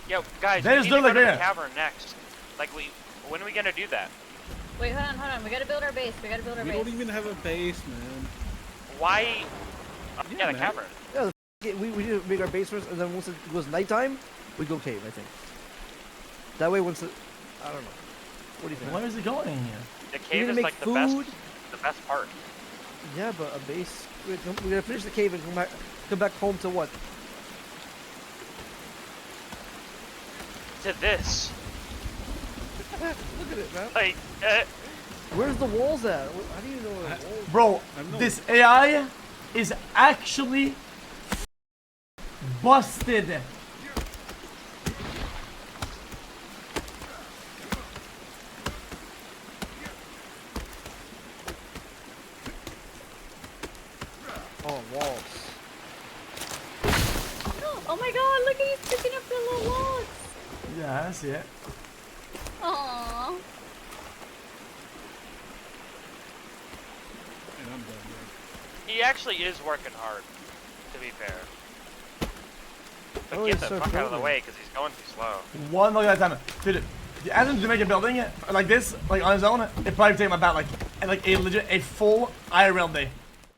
Yo, guys, we need to go to the cavern next. Like, when are we gonna do that? Wait, hold on. We gotta build our base. We don't even have a base, man. Why? Yeah, the cavern. Yeah, we need to make our base first, and then once it goes nighttime, we go cave, I think. That way, once it... I don't know. What do you think? Where is it going here? The cave is like the best part. Yeah, but a base... We're gonna finish the cave and come back home to what? To this. Look at it, man. Like, where's the walls at? How do you know where the walls Bro, this AI is actually busted. Oh, walls. Oh my god, look at he's picking up the little logs. Yeah, I see it. Aww. And I'm done, he actually is working hard, to be fair. But Oh, get he's the so fuck out of the clever. way, because he's going too slow. One look at a time. Dude, if you ask him to make a building like this, like on his own, it'd probably take him about like a full IRL day.